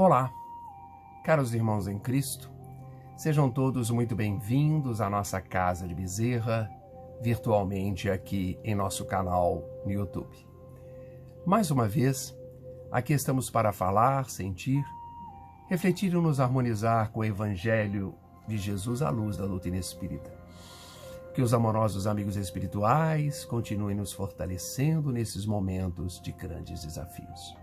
Olá, caros irmãos em Cristo, sejam todos muito bem-vindos à nossa Casa de Bezerra, virtualmente aqui em nosso canal no YouTube. Mais uma vez, aqui estamos para falar, sentir, refletir e nos harmonizar com o Evangelho de Jesus à luz da doutrina espírita. Que os amorosos amigos espirituais continuem nos fortalecendo nesses momentos de grandes desafios.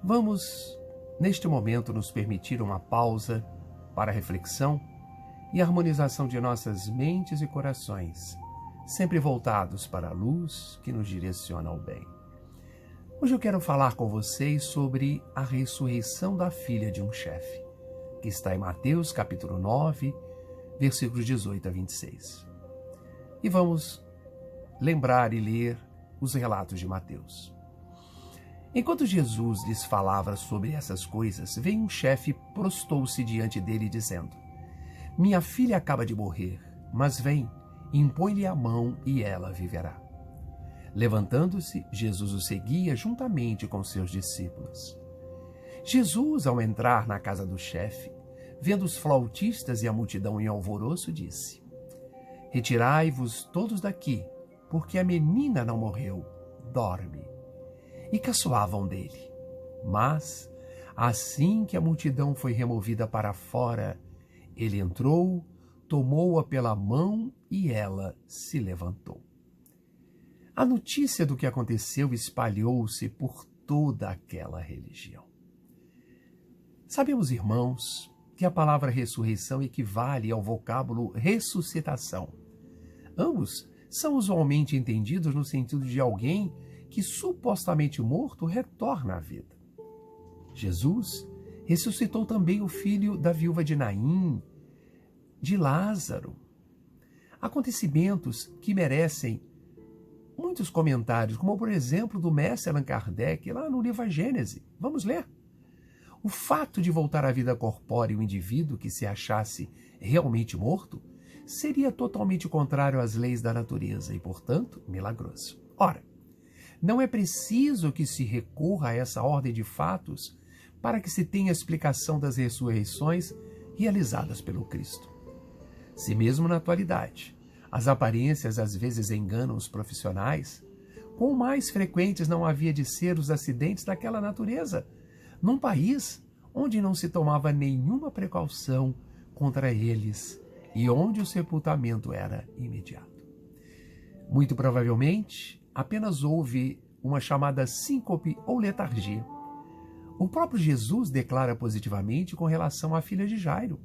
Vamos, neste momento, nos permitir uma pausa para reflexão e harmonização de nossas mentes e corações, sempre voltados para a luz que nos direciona ao bem. Hoje eu quero falar com vocês sobre a ressurreição da filha de um chefe, que está em Mateus capítulo 9, versículos 18 a 26. E vamos lembrar e ler os relatos de Mateus. Enquanto Jesus lhes falava sobre essas coisas, veio um chefe e prostou-se diante dele, dizendo: Minha filha acaba de morrer, mas vem, impõe-lhe a mão e ela viverá. Levantando-se, Jesus o seguia juntamente com seus discípulos. Jesus, ao entrar na casa do chefe, vendo os flautistas e a multidão em alvoroço, disse: Retirai-vos todos daqui, porque a menina não morreu, dorme. E caçoavam dele. Mas, assim que a multidão foi removida para fora, ele entrou, tomou-a pela mão e ela se levantou. A notícia do que aconteceu espalhou-se por toda aquela região. Sabemos, irmãos, que a palavra ressurreição equivale ao vocábulo ressuscitação. Ambos são usualmente entendidos no sentido de alguém que supostamente morto retorna à vida. Jesus ressuscitou também o filho da viúva de Naim, de Lázaro. Acontecimentos que merecem muitos comentários, como por exemplo do mestre Allan Kardec, lá no livro A Gênese. Vamos ler? O fato de voltar à vida corpórea o indivíduo que se achasse realmente morto seria totalmente contrário às leis da natureza e, portanto, milagroso. Ora, não é preciso que se recorra a essa ordem de fatos para que se tenha explicação das ressurreições realizadas pelo Cristo. Se mesmo na atualidade as aparências às vezes enganam os profissionais, quão mais frequentes não havia de ser os acidentes daquela natureza, num país onde não se tomava nenhuma precaução contra eles e onde o sepultamento era imediato. Muito provavelmente, apenas houve uma chamada síncope ou letargia. O próprio Jesus declara positivamente com relação à filha de Jairo.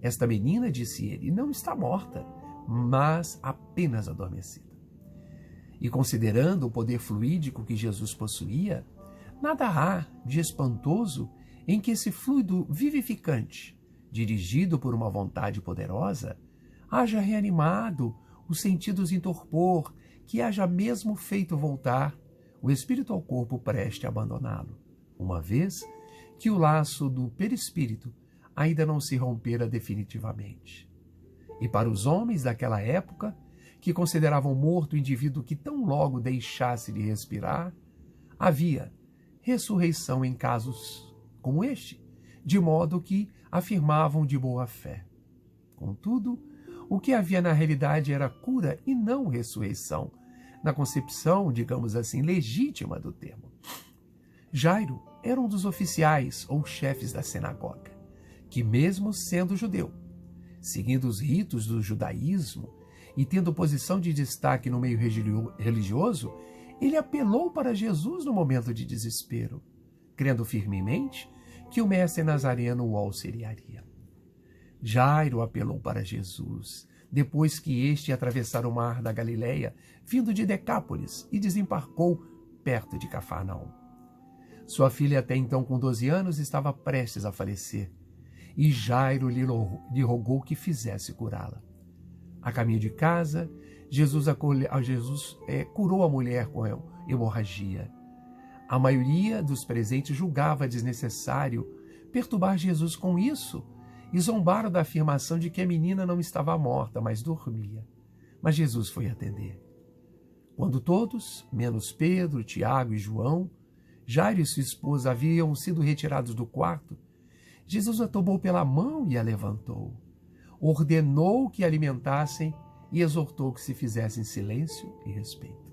Esta menina, disse ele, não está morta, mas apenas adormecida. E considerando o poder fluídico que Jesus possuía, nada há de espantoso em que esse fluido vivificante, dirigido por uma vontade poderosa, haja reanimado os sentidos em torpor, que haja mesmo feito voltar o espírito ao corpo preste a abandoná-lo, uma vez que o laço do perispírito ainda não se rompera definitivamente. E para os homens daquela época, que consideravam morto o indivíduo que tão logo deixasse de respirar, havia ressurreição em casos como este, de modo que afirmavam de boa fé. Contudo, o que havia na realidade era cura e não ressurreição, na concepção, digamos assim, legítima do termo. Jairo era um dos oficiais ou chefes da sinagoga, que mesmo sendo judeu, seguindo os ritos do judaísmo e tendo posição de destaque no meio religioso, ele apelou para Jesus no momento de desespero, crendo firmemente que o mestre nazareno o auxiliaria. Jairo apelou para Jesus, depois que este atravessara o mar da Galileia, vindo de Decápolis, e desembarcou perto de Cafarnaum. Sua filha, até então com 12 anos, estava prestes a falecer, e Jairo lhe rogou que fizesse curá-la. A caminho de casa, Jesus curou a mulher com hemorragia. A maioria dos presentes julgava desnecessário perturbar Jesus com isso e zombaram da afirmação de que a menina não estava morta, mas dormia. Mas Jesus foi atender. Quando todos, menos Pedro, Tiago e João, Jairo e sua esposa haviam sido retirados do quarto, Jesus a tomou pela mão e a levantou. Ordenou que a alimentassem e exortou que se fizessem silêncio e respeito.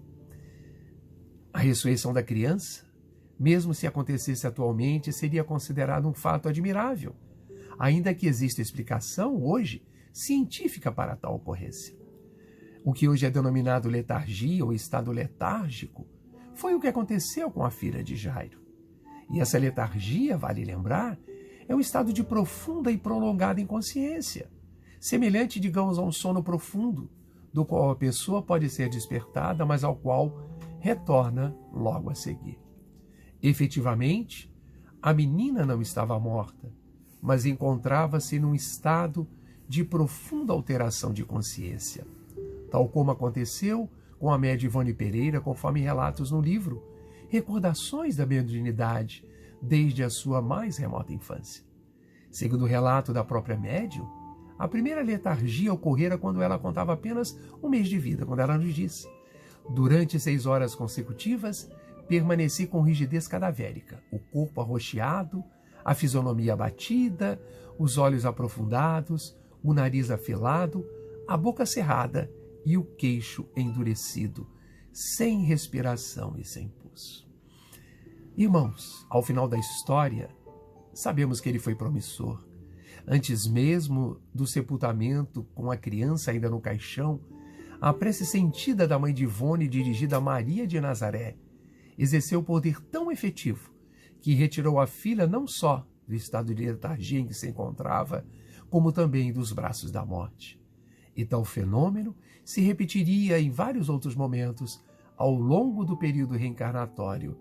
A ressurreição da criança, mesmo se acontecesse atualmente, seria considerado um fato admirável, ainda que exista explicação hoje científica para tal ocorrência. O que hoje é denominado letargia ou estado letárgico foi o que aconteceu com a filha de Jairo. E essa letargia, vale lembrar, é um estado de profunda e prolongada inconsciência, semelhante, digamos, a um sono profundo, do qual a pessoa pode ser despertada, mas ao qual retorna logo a seguir. Efetivamente, a menina não estava morta, mas encontrava-se num estado de profunda alteração de consciência, tal como aconteceu com a média Ivone Pereira, conforme relatos no livro Recordações da Mediunidade, desde a sua mais remota infância. Segundo o relato da própria médium, a primeira letargia ocorrera quando ela contava apenas um mês de vida, quando ela nos disse: durante 6 horas consecutivas, permaneci com rigidez cadavérica, o corpo arroxeado, a fisionomia abatida, os olhos aprofundados, o nariz afilado, a boca cerrada e o queixo endurecido, sem respiração e sem pulso. Irmãos, ao final da história, sabemos que ele foi promissor. Antes mesmo do sepultamento, com a criança ainda no caixão, a prece sentida da mãe de Ivone, dirigida a Maria de Nazaré, exerceu poder tão efetivo que retirou a filha não só do estado de letargia em que se encontrava, como também dos braços da morte. E tal fenômeno se repetiria em vários outros momentos ao longo do período reencarnatório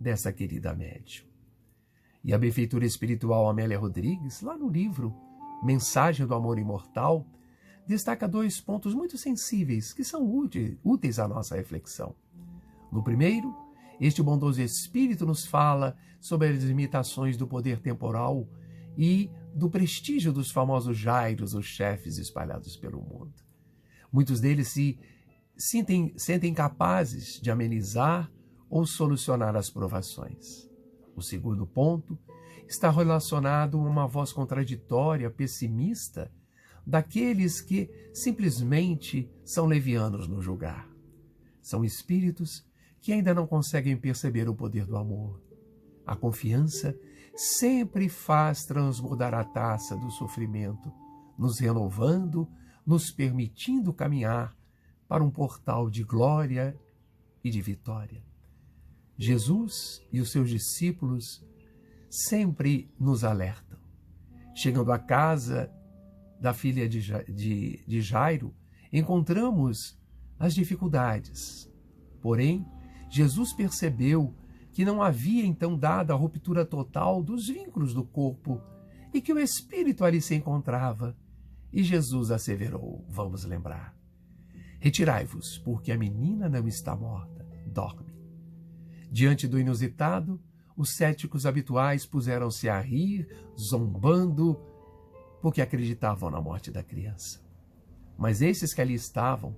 dessa querida médium. E a benfeitora espiritual Amélia Rodrigues, lá no livro Mensagem do Amor Imortal, destaca 2 pontos muito sensíveis que são úteis à nossa reflexão. No primeiro, este bondoso espírito nos fala sobre as limitações do poder temporal e do prestígio dos famosos Jairos, os chefes espalhados pelo mundo. Muitos deles se sentem capazes de amenizar ou solucionar as provações. O segundo ponto está relacionado a uma voz contraditória, pessimista, daqueles que simplesmente são levianos no julgar. São espíritos que ainda não conseguem perceber o poder do amor. A confiança sempre faz transbordar a taça do sofrimento, nos renovando, nos permitindo caminhar para um portal de glória e de vitória. Jesus e os seus discípulos sempre nos alertam. Chegando à casa da filha de Jairo, encontramos as dificuldades. Porém, Jesus percebeu que não havia então dado a ruptura total dos vínculos do corpo e que o espírito ali se encontrava. E Jesus asseverou, vamos lembrar: retirai-vos, porque a menina não está morta, dorme. Diante do inusitado, os céticos habituais puseram-se a rir, zombando, porque acreditavam na morte da criança. Mas esses que ali estavam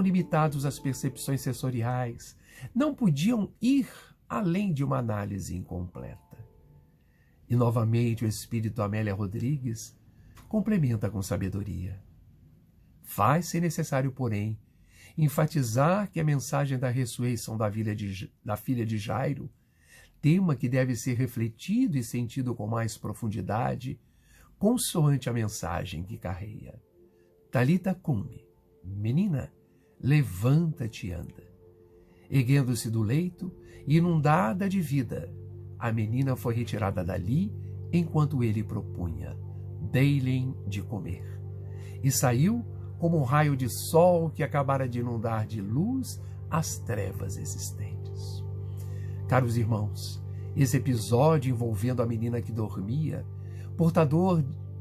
limitados às percepções sensoriais, não podiam ir além de uma análise incompleta. E novamente o espírito Amélia Rodrigues complementa com sabedoria. Faz-se necessário, porém, enfatizar que a mensagem da ressurreição da filha de Jairo, tema que deve ser refletido e sentido com mais profundidade, consoante a mensagem que carrega. Talita cumi, menina, levanta-te e anda. Erguendo-se do leito, inundada de vida, a menina foi retirada dali enquanto ele propunha: dei-lhe de comer. E saiu como um raio de sol que acabara de inundar de luz as trevas existentes. Caros irmãos, esse episódio envolvendo a menina que dormia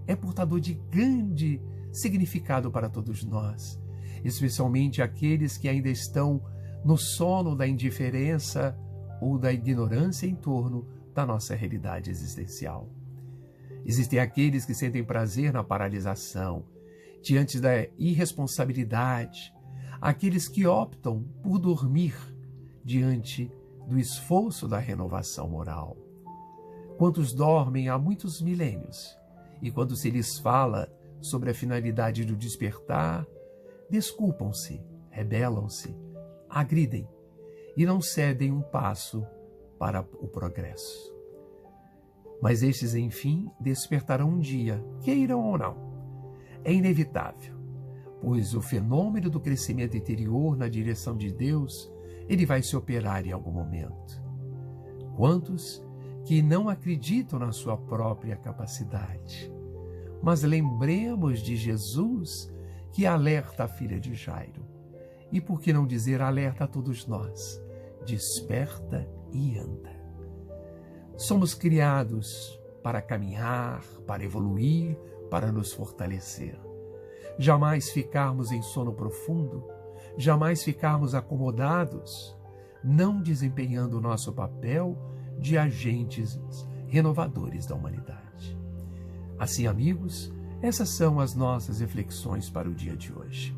é portador de grande significado para todos nós, especialmente aqueles que ainda estão no sono da indiferença ou da ignorância em torno da nossa realidade existencial. Existem aqueles que sentem prazer na paralisação, diante da irresponsabilidade, aqueles que optam por dormir diante do esforço da renovação moral. Quantos dormem há muitos milênios, e quando se lhes fala sobre a finalidade do despertar, desculpam-se, rebelam-se, agridem e não cedem um passo para o progresso. Mas estes, enfim, despertarão um dia, queiram ou não. É inevitável, pois o fenômeno do crescimento interior na direção de Deus, ele vai se operar em algum momento. Quantos que não acreditam na sua própria capacidade? Mas lembremos de Jesus, que alerta a filha de Jairo. E por que não dizer alerta a todos nós? Desperta e anda. Somos criados para caminhar, para evoluir, para nos fortalecer. Jamais ficarmos em sono profundo, jamais ficarmos acomodados, não desempenhando o nosso papel de agentes renovadores da humanidade. Assim, amigos, essas são as nossas reflexões para o dia de hoje.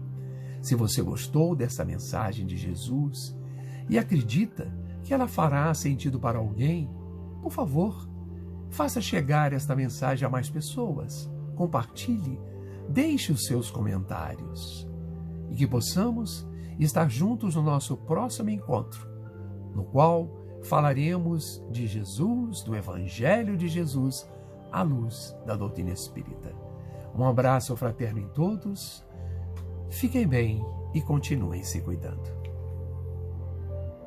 Se você gostou dessa mensagem de Jesus e acredita que ela fará sentido para alguém, por favor, faça chegar esta mensagem a mais pessoas, compartilhe, deixe os seus comentários e que possamos estar juntos no nosso próximo encontro, no qual falaremos de Jesus, do Evangelho de Jesus, à luz da doutrina espírita. Um abraço fraterno em todos, fiquem bem e continuem se cuidando.